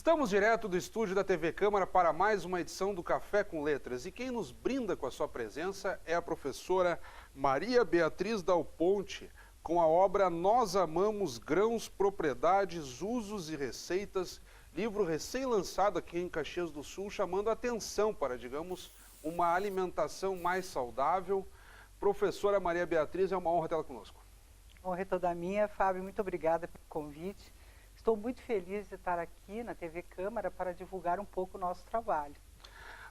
Estamos direto do estúdio da TV Câmara para mais uma edição do Café com Letras. E quem nos brinda com a sua presença é a professora Maria Beatriz Dal Ponte, com a obra Nós Amamos Grãos, Propriedades, Usos e Receitas, livro recém-lançado aqui em Caxias do Sul, chamando a atenção para, digamos, uma alimentação mais saudável. Professora Maria Beatriz, é uma honra tê-la conosco. Honra é toda minha, Fábio, muito obrigada pelo convite. Estou muito feliz de estar aqui na TV Câmara para divulgar um pouco o nosso trabalho.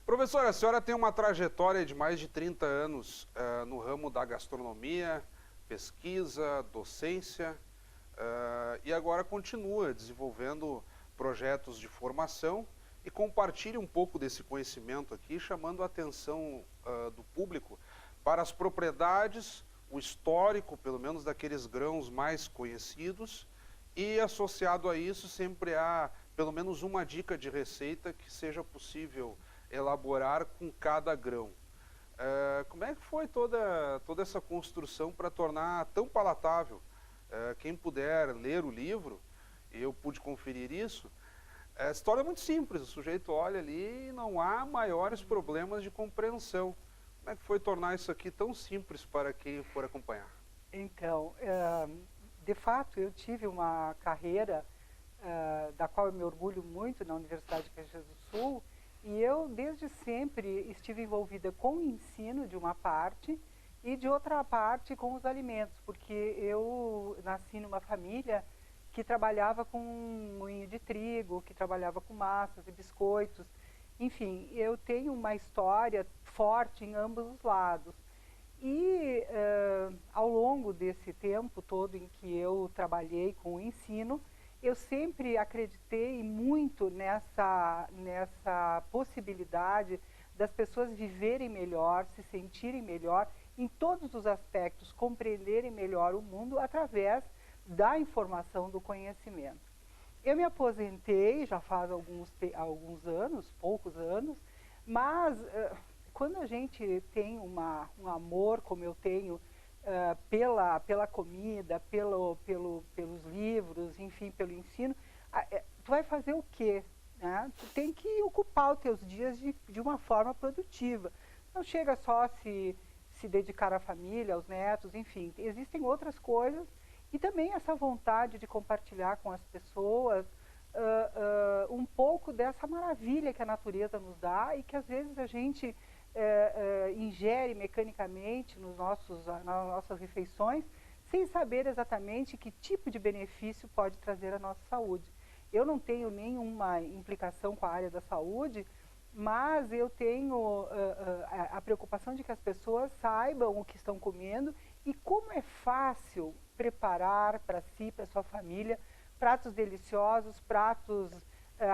Professora, a senhora tem uma trajetória de mais de 30 anos no ramo da gastronomia, pesquisa, docência, e agora continua desenvolvendo projetos de formação e compartilha um pouco desse conhecimento aqui, chamando a atenção do público para as propriedades, o histórico, pelo menos daqueles grãos mais conhecidos, e associado a isso sempre há pelo menos uma dica de receita que seja possível elaborar com cada grão. Como é que foi toda essa construção para tornar tão palatável? Quem puder ler o livro, eu pude conferir isso, a história é muito simples, o sujeito olha ali e não há maiores problemas de compreensão. Como é que foi tornar isso aqui tão simples para quem for acompanhar? Então, de fato, eu tive uma carreira da qual eu me orgulho muito na Universidade de Caxias do Sul, e eu desde sempre estive envolvida com o ensino de uma parte e de outra parte com os alimentos, porque eu nasci numa família que trabalhava com moinho de trigo, que trabalhava com massas e biscoitos. Enfim, eu tenho uma história forte em ambos os lados. E ao longo desse tempo todo em que eu trabalhei com o ensino, eu sempre acreditei muito nessa possibilidade das pessoas viverem melhor, se sentirem melhor, em todos os aspectos, compreenderem melhor o mundo através da informação, do conhecimento. Eu me aposentei já faz alguns anos, poucos anos, mas quando a gente tem um amor, como eu tenho, pela comida, pelos livros, enfim, pelo ensino, tu vai fazer o quê? Né? Tu tem que ocupar os teus dias de uma forma produtiva. Não chega só a se dedicar à família, aos netos, enfim, existem outras coisas. E também essa vontade de compartilhar com as pessoas um pouco dessa maravilha que a natureza nos dá e que às vezes a gente ingere mecanicamente nas nossas refeições, sem saber exatamente que tipo de benefício pode trazer à nossa saúde. Eu não tenho nenhuma implicação com a área da saúde, mas eu tenho a preocupação de que as pessoas saibam o que estão comendo e como é fácil preparar para si, para sua família, pratos deliciosos, pratos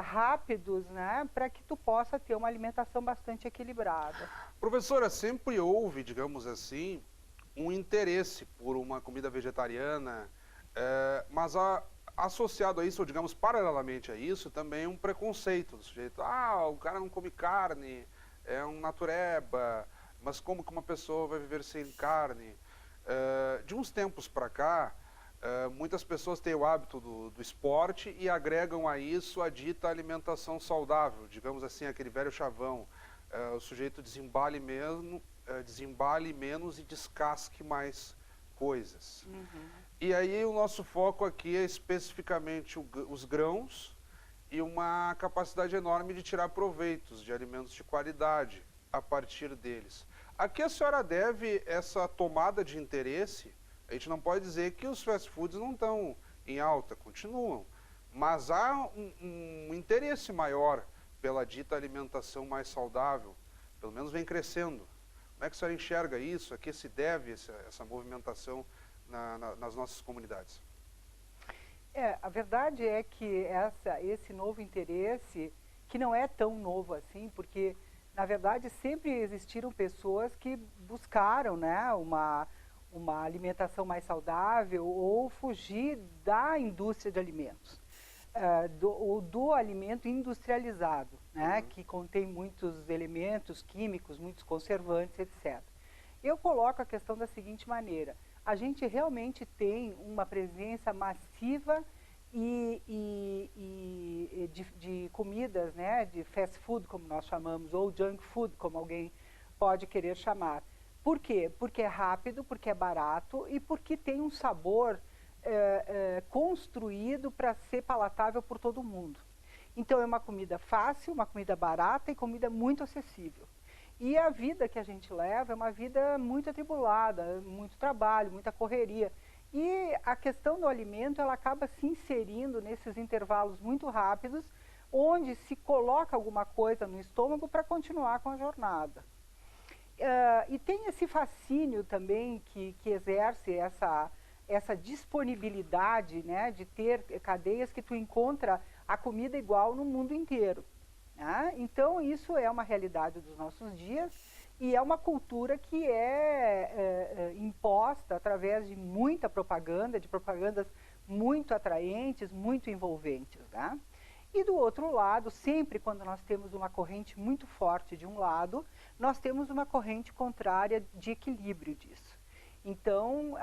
rápidos, né, para que tu possa ter uma alimentação bastante equilibrada. Professora, sempre houve, digamos assim, um interesse por uma comida vegetariana, mas associado a isso, ou digamos paralelamente a isso, também um preconceito do sujeito. O cara não come carne, é um natureba, mas como que uma pessoa vai viver sem carne? De uns tempos para cá, muitas pessoas têm o hábito do esporte e agregam a isso a dita alimentação saudável, digamos assim, aquele velho chavão. O sujeito desembale menos e descasque mais coisas. Uhum. E aí o nosso foco aqui é especificamente os grãos e uma capacidade enorme de tirar proveitos de alimentos de qualidade a partir deles. A que a senhora deve essa tomada de interesse? A gente não pode dizer que os fast foods não estão em alta, continuam, mas há um interesse maior pela dita alimentação mais saudável, pelo menos vem crescendo. Como é que a senhora enxerga isso? A que se deve essa movimentação nas nossas comunidades? A verdade é que esse novo interesse, que não é tão novo assim, porque na verdade sempre existiram pessoas que buscaram, né, uma alimentação mais saudável ou fugir da indústria de alimentos, do alimento industrializado, né, que contém muitos elementos químicos, muitos conservantes, etc. Eu coloco a questão da seguinte maneira: a gente realmente tem uma presença massiva de de comidas, né, de fast food, como nós chamamos, ou junk food, como alguém pode querer chamar. Por quê? Porque é rápido, porque é barato e porque tem um sabor construído para ser palatável por todo mundo. Então, é uma comida fácil, uma comida barata e comida muito acessível. E a vida que a gente leva é uma vida muito atribulada, muito trabalho, muita correria. E a questão do alimento, ela acaba se inserindo nesses intervalos muito rápidos, onde se coloca alguma coisa no estômago para continuar com a jornada. E tem esse fascínio também que exerce essa disponibilidade, né, de ter cadeias que tu encontra a comida igual no mundo inteiro. Né? Então, isso é uma realidade dos nossos dias e é uma cultura que é imposta através de muita propaganda, de propagandas muito atraentes, muito envolventes. Né? E do outro lado, sempre quando nós temos uma corrente muito forte de um lado, nós temos uma corrente contrária de equilíbrio disso. Então,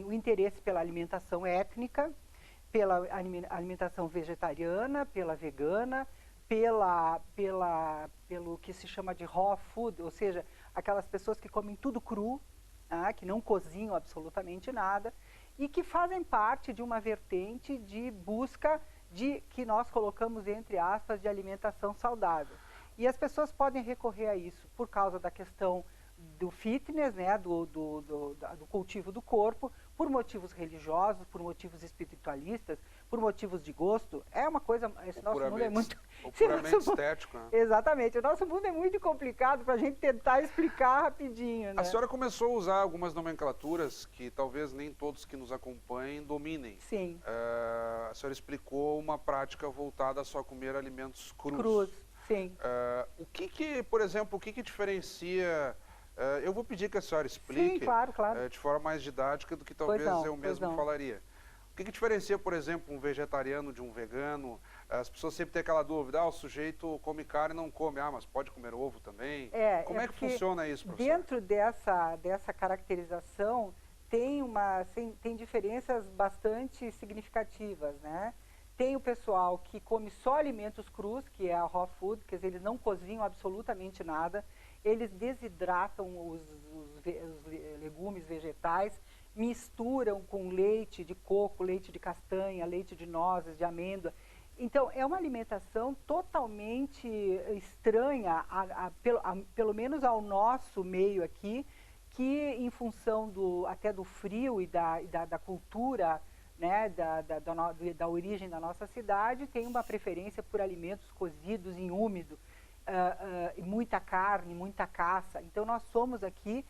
o interesse pela alimentação étnica, pela alimentação vegetariana, pela vegana, pelo que se chama de raw food, ou seja, aquelas pessoas que comem tudo cru, que não cozinham absolutamente nada, e que fazem parte de uma vertente de busca que nós colocamos entre aspas de alimentação saudável. E as pessoas podem recorrer a isso por causa da questão do fitness, né, do cultivo do corpo, por motivos religiosos, por motivos espiritualistas, por motivos de gosto. É uma coisa, esse nosso mundo é muito... puramente estético. Né? Exatamente, o nosso mundo é muito complicado para a gente tentar explicar rapidinho. Né? A senhora começou a usar algumas nomenclaturas que talvez nem todos que nos acompanhem dominem. Sim. A senhora explicou uma prática voltada a só comer alimentos crus. Crus, sim. Por exemplo, o que diferencia... eu vou pedir que a senhora explique. Sim, claro, claro. De forma mais didática do que talvez eu mesmo falaria. O que diferencia, por exemplo, um vegetariano de um vegano? As pessoas sempre têm aquela dúvida, o sujeito come carne e não come, mas pode comer ovo também? Como é que funciona isso, professor? Dentro dessa caracterização, tem diferenças bastante significativas, né? Tem o pessoal que come só alimentos crus, que é a raw food, quer dizer, eles não cozinham absolutamente nada, eles desidratam os legumes vegetais, misturam com leite de coco, leite de castanha, leite de nozes, de amêndoa. Então, é uma alimentação totalmente estranha, pelo menos ao nosso meio aqui, que em função até do frio e da cultura, né, da origem da nossa cidade, tem uma preferência por alimentos cozidos em úmido, muita carne, muita caça. Então, nós somos aqui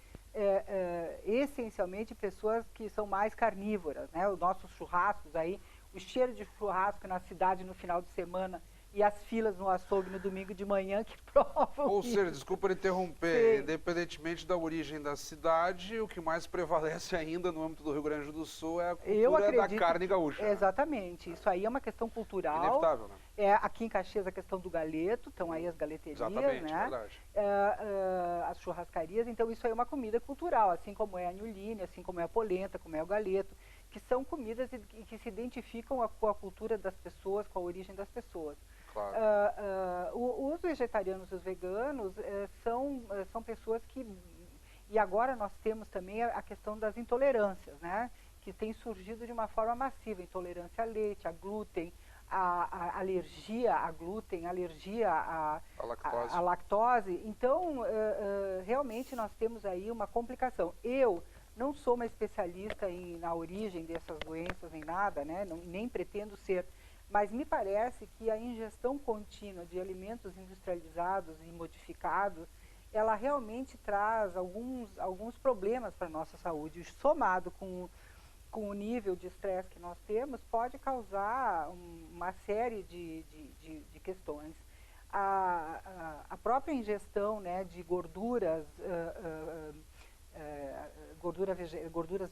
essencialmente pessoas que são mais carnívoras, né? Os nossos churrascos aí, o cheiro de churrasco na cidade no final de semana e as filas no açougue no domingo de manhã que provam Ou isso. seja, desculpa interromper, Sim. Independentemente da origem da cidade, o que mais prevalece ainda no âmbito do Rio Grande do Sul é a cultura da carne gaúcha. Exatamente, isso aí é uma questão cultural. Inevitável, né? Aqui em Caxias a questão do galeto, estão aí as galeterias, exatamente, né? Verdade. As churrascarias, então isso aí é uma comida cultural, assim como é a anholine, assim como é a polenta, como é o galeto, que são comidas que se identificam com a cultura das pessoas, com a origem das pessoas. Claro. Os vegetarianos e os veganos são pessoas que... E agora nós temos também a questão das intolerâncias, né? Que tem surgido de uma forma massiva. Intolerância a leite, a glúten, a alergia a glúten, alergia à lactose. Então, realmente nós temos aí uma complicação. Eu não sou uma especialista na origem dessas doenças nem nada, né? Nem pretendo ser. Mas me parece que a ingestão contínua de alimentos industrializados e modificados, ela realmente traz alguns problemas para a nossa saúde. Somado com o nível de estresse que nós temos, pode causar uma série de questões. A própria ingestão, né, de gorduras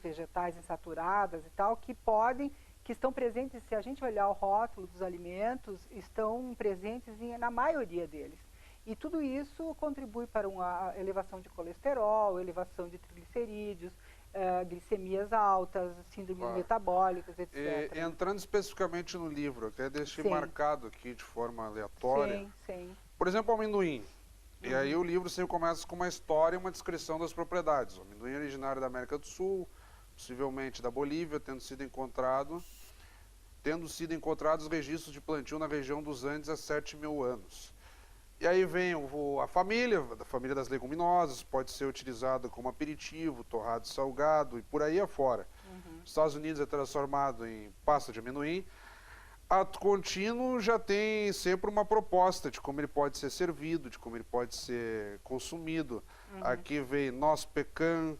vegetais insaturadas e tal, que estão presentes, se a gente olhar o rótulo dos alimentos, estão presentes na maioria deles. E tudo isso contribui para uma elevação de colesterol, elevação de triglicerídeos, glicemias altas, síndromes metabólicas, etc. E, entrando especificamente no livro, eu até deixei Sim. marcado aqui de forma aleatória. Sim, sim. Por exemplo, o amendoim. E aí o livro sempre começa com uma história e uma descrição das propriedades. O amendoim é originário da América do Sul, possivelmente da Bolívia, tendo sido encontrados registros de plantio na região dos Andes há 7.000 anos. E aí vem a família das leguminosas, pode ser utilizado como aperitivo, torrado e salgado e por aí afora. Nos Estados Unidos é transformado em pasta de amendoim. Ato contínuo já tem sempre uma proposta de como ele pode ser servido, de como ele pode ser consumido. Aqui vem noz pecan,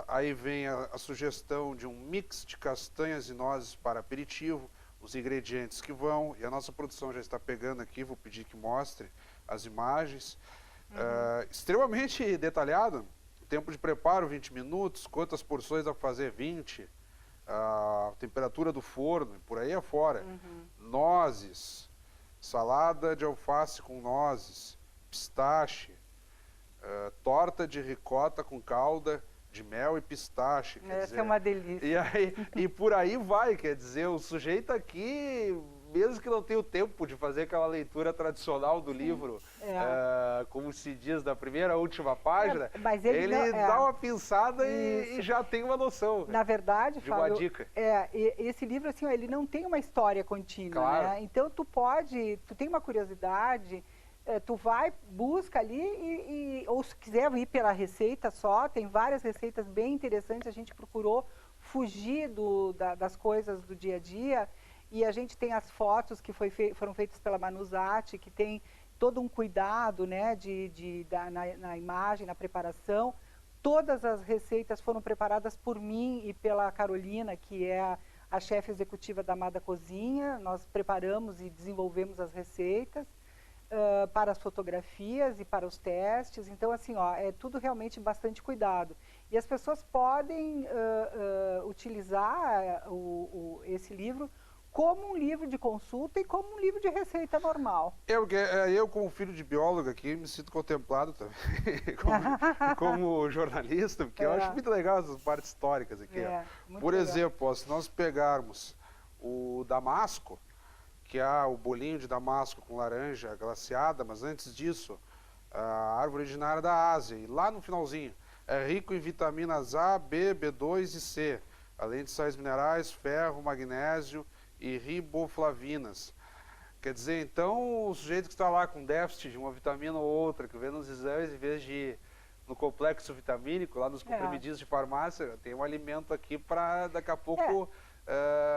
aí vem a sugestão de um mix de castanhas e nozes para aperitivo, os ingredientes que vão, e a nossa produção já está pegando aqui, vou pedir que mostre as imagens. Extremamente detalhado, tempo de preparo 20 minutos, quantas porções dá para fazer 20, a temperatura do forno, e por aí afora. Nozes, salada de alface com nozes, pistache, torta de ricota com calda de mel e pistache. Quer dizer, é uma delícia. E por aí vai, quer dizer, o sujeito aqui, mesmo que não tenha o tempo de fazer aquela leitura tradicional do livro, como se diz, da primeira à última página, mas ele dá uma pinçada e já tem uma noção. Na verdade, de Fábio, uma dica. Esse livro, assim, ó, ele não tem uma história contínua, Claro. né? Então, tu tem uma curiosidade, tu vai, busca ali, ou se quiser ir pela receita só, tem várias receitas bem interessantes, a gente procurou fugir das coisas do dia a dia, e a gente tem as fotos que foram feitas pela Manuzatti, que tem todo um cuidado, né, na imagem, na preparação. Todas as receitas foram preparadas por mim e pela Carolina, que é a chefe executiva da Amada Cozinha. Nós preparamos e desenvolvemos as receitas para as fotografias e para os testes. Então, assim, ó, é tudo realmente bastante cuidado. E as pessoas podem utilizar esse livro como um livro de consulta e como um livro de receita normal. Eu como filho de biólogo aqui, me sinto contemplado também, como jornalista, porque eu acho muito legal essas partes históricas aqui. Por exemplo, se nós pegarmos o damasco, que é o bolinho de damasco com laranja glaciada, mas antes disso, a árvore originária da Ásia, e lá no finalzinho, é rico em vitaminas A, B, B2 e C, além de sais minerais, ferro, magnésio e riboflavinas. Quer dizer, então, o sujeito que está lá com déficit de uma vitamina ou outra, que vê nos exames, em vez de ir no complexo vitamínico, lá nos comprimidinhos de farmácia, tem um alimento aqui para daqui a pouco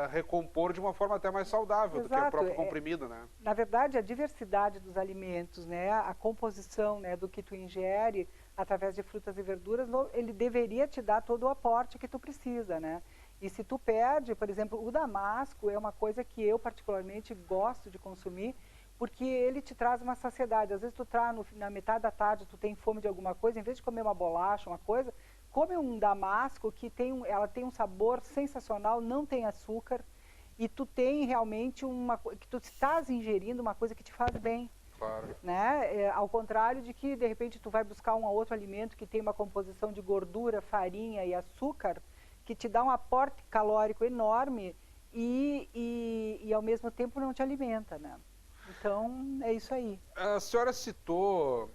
recompor de uma forma até mais saudável do que o próprio comprimido, né? Na verdade, a diversidade dos alimentos, né, a composição, né, do que tu ingere através de frutas e verduras, ele deveria te dar todo o aporte que tu precisa, né? E se tu perde, por exemplo, o damasco é uma coisa que eu particularmente gosto de consumir, porque ele te traz uma saciedade. Às vezes tu tá na metade da tarde, tu tem fome de alguma coisa, em vez de comer uma bolacha, uma coisa, come um damasco que ela tem um sabor sensacional, não tem açúcar, e tu tem realmente que tu estás ingerindo uma coisa que te faz bem. Claro. Né? Ao contrário de que, de repente, tu vai buscar um outro alimento que tem uma composição de gordura, farinha e açúcar, que te dá um aporte calórico enorme e ao mesmo tempo não te alimenta, né? Então, é isso aí. A senhora citou,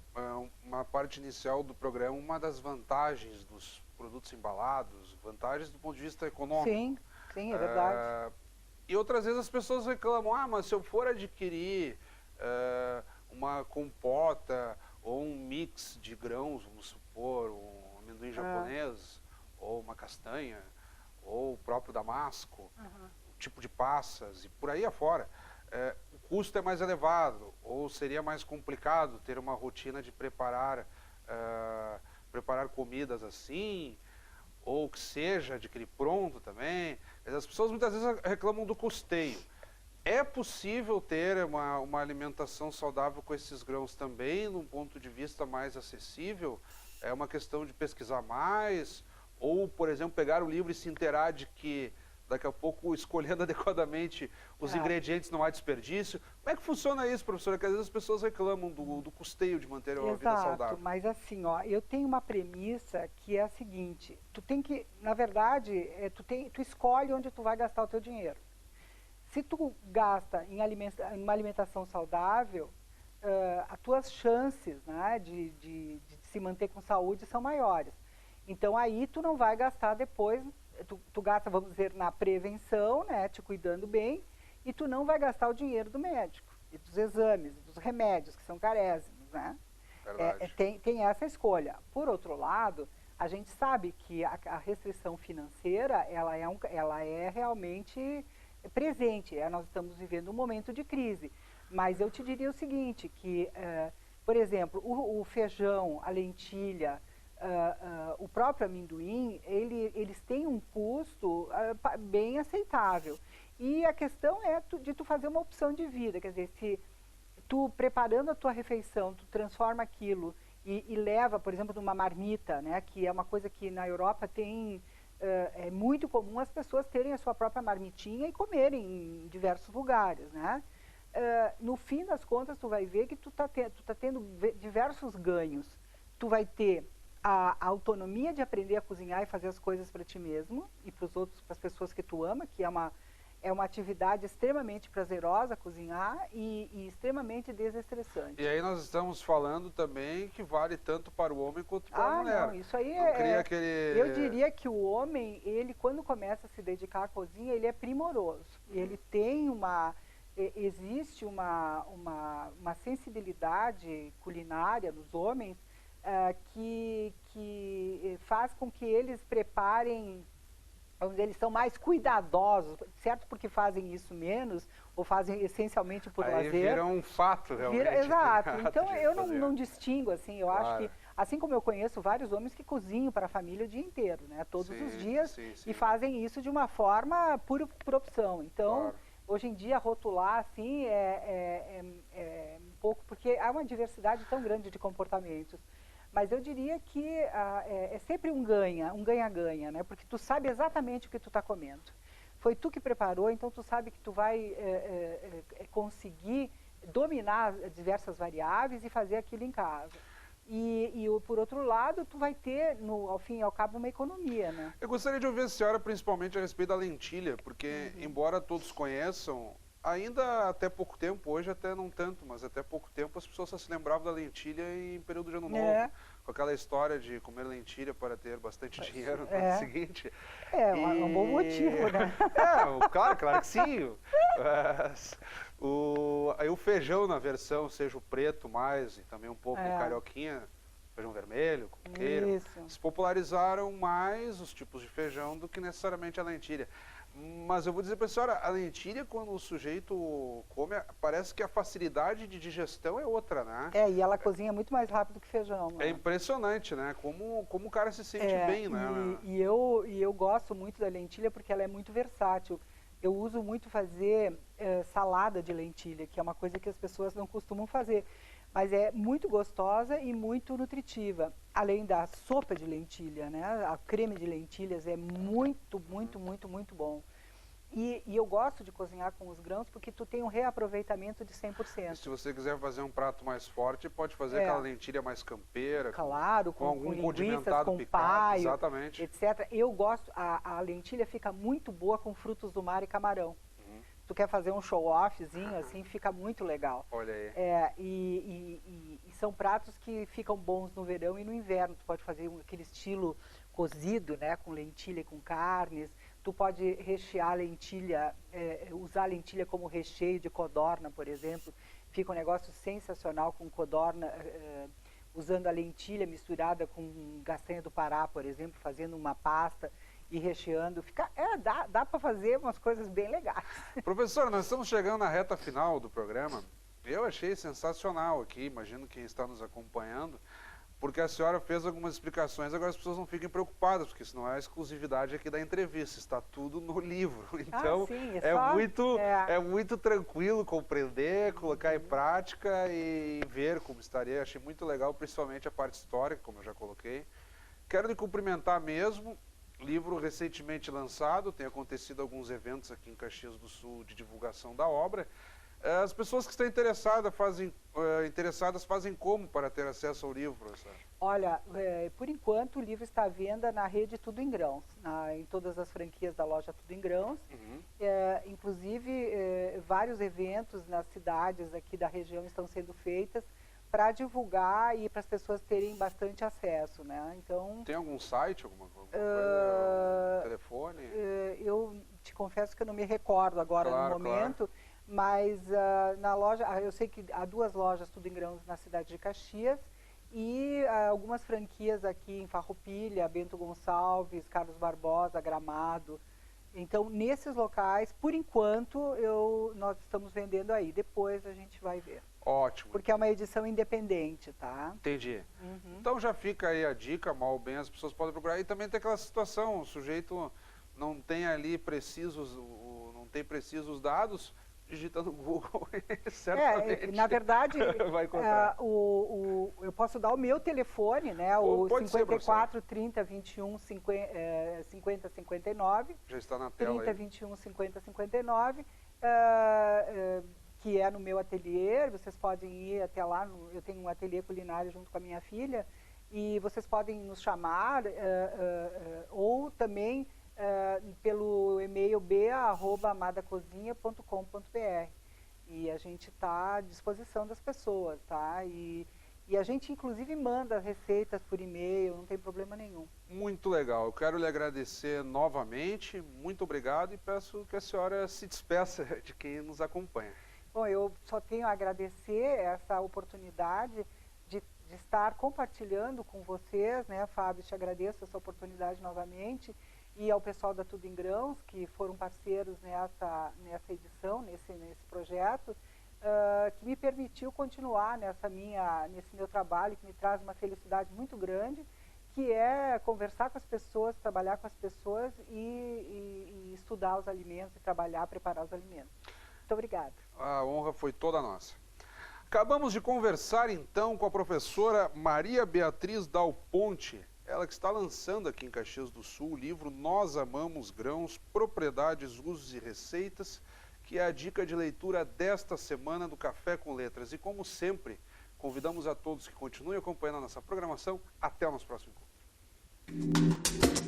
uma parte inicial do programa, uma das vantagens dos produtos embalados, vantagens do ponto de vista econômico. Sim, sim, é verdade. E outras vezes as pessoas reclamam, mas se eu for adquirir uma compota ou um mix de grãos, vamos supor, um amendoim japonês, ou uma castanha, ou o próprio damasco, um tipo de passas e por aí afora, o custo é mais elevado, ou seria mais complicado ter uma rotina de preparar comidas assim, ou que seja adquirir pronto também. As pessoas muitas vezes reclamam do custeio. É possível ter uma alimentação saudável com esses grãos também, num ponto de vista mais acessível? É uma questão de pesquisar mais, ou, por exemplo, pegar o livro e se inteirar de que daqui a pouco escolhendo adequadamente os ingredientes, não há desperdício. Como é que funciona isso, professora? Porque às vezes as pessoas reclamam do custeio de manter a vida saudável. Exato, mas assim, ó, eu tenho uma premissa que é a seguinte, tu tem que, na verdade, tu escolhe onde tu vai gastar o teu dinheiro. Se tu gasta em uma alimentação saudável, as tuas chances, né, de se manter com saúde são maiores. Então aí tu não vai gastar depois, tu gasta, vamos dizer, na prevenção, né, te cuidando bem, e tu não vai gastar o dinheiro do médico, e dos exames, dos remédios, que são carésimos, né? Tem essa escolha. Por outro lado, a gente sabe que a restrição financeira, ela é realmente presente, nós estamos vivendo um momento de crise. Mas eu te diria o seguinte, que, por exemplo, o feijão, a lentilha, o próprio amendoim, eles têm um custo bem aceitável. E a questão é de tu fazer uma opção de vida, quer dizer, se tu preparando a tua refeição, tu transforma aquilo e leva, por exemplo, numa marmita, né, que é uma coisa que na Europa tem, é muito comum as pessoas terem a sua própria marmitinha e comerem em diversos lugares, né? No fim das contas, tu vai ver que tu tá tendo diversos ganhos. Tu vai ter a autonomia de aprender a cozinhar e fazer as coisas para ti mesmo e para os outros, para as pessoas que tu ama, que é uma atividade extremamente prazerosa cozinhar e extremamente desestressante. E aí nós estamos falando também que vale tanto para o homem quanto para a mulher. Não, isso aí Eu diria que o homem, ele quando começa a se dedicar à cozinha, ele é primoroso. Ele tem existe uma sensibilidade culinária nos homens que faz com que eles preparem, vamos dizer, eles são mais cuidadosos, certo? Porque fazem isso menos, ou fazem essencialmente por lazer. Vira um fato, realmente. Exato. Então, eu não distingo, assim, eu acho que, assim como eu conheço vários homens que cozinham para a família o dia inteiro, né? Todos os dias, e fazem isso de uma forma por opção. Então, hoje em dia, rotular, assim, é um pouco, porque há uma diversidade tão grande de comportamentos. Mas eu diria que é sempre um ganha-ganha, né? Porque tu sabe exatamente o que tu está comendo. Foi tu que preparou, então tu sabe que tu vai conseguir dominar diversas variáveis e fazer aquilo em casa. Por outro lado, tu vai ter, ao fim e ao cabo, uma economia, né? Eu gostaria de ouvir a senhora principalmente a respeito da lentilha, porque, embora todos conheçam, ainda até pouco tempo, hoje até não tanto, mas até pouco tempo as pessoas só se lembravam da lentilha em período de ano novo, com aquela história de comer lentilha para ter bastante dinheiro no ano seguinte. É um bom motivo, né? Claro que sim. Aí o feijão na versão, seja o preto mais, e também um pouco carioquinha, feijão vermelho, coqueiro, se popularizaram mais os tipos de feijão do que necessariamente a lentilha. Mas eu vou dizer para a senhora, a lentilha, quando o sujeito come, parece que a facilidade de digestão é outra, né? E ela cozinha muito mais rápido que feijão. Né? É impressionante, né? Como o cara se sente bem, né? E eu gosto muito da lentilha porque ela é muito versátil. Eu uso muito fazer salada de lentilha, que é uma coisa que as pessoas não costumam fazer. Mas é muito gostosa e muito nutritiva. Além da sopa de lentilha, né? A creme de lentilhas é muito, muito, muito, muito bom. E eu gosto de cozinhar com os grãos porque tu tem um reaproveitamento de 100%. E se você quiser fazer um prato mais forte, pode fazer aquela lentilha mais campeira. Claro, com algum linguiças, condimentado com picado, paio, exatamente. etc. Eu gosto, a lentilha fica muito boa com frutos do mar e camarão. Tu quer fazer um show-offzinho, assim, fica muito legal. Olha aí. E são pratos que ficam bons no verão e no inverno. Tu pode fazer aquele estilo cozido, né, com lentilha e com carnes. Tu pode rechear a lentilha, usar a lentilha como recheio de codorna, por exemplo. Fica um negócio sensacional com codorna, usando a lentilha misturada com castanha do Pará, por exemplo, fazendo uma pasta e recheando. Dá para fazer umas coisas bem legais. Professor, nós estamos chegando na reta final do programa. Eu achei sensacional aqui, imagino quem está nos acompanhando, porque a senhora fez algumas explicações, agora as pessoas não fiquem preocupadas, porque isso não é a exclusividade aqui da entrevista, está tudo no livro. Então, é muito tranquilo compreender, colocar em prática e ver como estaria. Achei muito legal, principalmente a parte histórica, como eu já coloquei. Quero lhe cumprimentar mesmo. Livro recentemente lançado, tem acontecido alguns eventos aqui em Caxias do Sul de divulgação da obra. As pessoas que estão interessadas fazem como para ter acesso ao livro, professor? Olha, por enquanto o livro está à venda na rede Tudo em Grãos, em todas as franquias da loja Tudo em Grãos. Uhum. Inclusive, vários eventos nas cidades aqui da região estão sendo feitos para divulgar e para as pessoas terem bastante acesso, né? Então, tem algum site, alguma coisa, telefone? Eu te confesso que eu não me recordo agora no momento, mas na loja, eu sei que há 2 lojas Tudo em Grãos na cidade de Caxias e algumas franquias aqui em Farroupilha, Bento Gonçalves, Carlos Barbosa, Gramado. Então, nesses locais, por enquanto, nós estamos vendendo aí. Depois a gente vai ver. Ótimo. Porque é uma edição independente, tá? Entendi. Uhum. Então já fica aí a dica, mal ou bem as pessoas podem procurar. E também tem aquela situação, o sujeito não tem ali precisos dados, digita no Google e certamente na verdade, vai encontrar. Eu posso dar o meu telefone, né? O 54 30 21 50 59. Já está na tela 30 aí. 21 50 59. Que é no meu ateliê, vocês podem ir até lá, eu tenho um ateliê culinário junto com a minha filha, e vocês podem nos chamar, ou também pelo e-mail ba@amadacozinha.com.br. E a gente está à disposição das pessoas, tá? E a gente, inclusive, manda receitas por e-mail, não tem problema nenhum. Muito legal. Eu quero lhe agradecer novamente, muito obrigado, e peço que a senhora se despeça de quem nos acompanha. Bom, eu só tenho a agradecer essa oportunidade de estar compartilhando com vocês, né, Fábio, te agradeço essa oportunidade novamente, e ao pessoal da Tudo em Grãos, que foram parceiros nessa edição, nesse projeto, que me permitiu continuar nesse meu trabalho, que me traz uma felicidade muito grande, que é conversar com as pessoas, trabalhar com as pessoas e estudar os alimentos e preparar os alimentos. Muito obrigada. A honra foi toda nossa. Acabamos de conversar então com a professora Maria Beatriz Dal Ponte, ela que está lançando aqui em Caxias do Sul o livro Nós Amamos Grãos, Propriedades, Usos e Receitas, que é a dica de leitura desta semana do Café com Letras. E como sempre, convidamos a todos que continuem acompanhando a nossa programação. Até o nosso próximo encontro.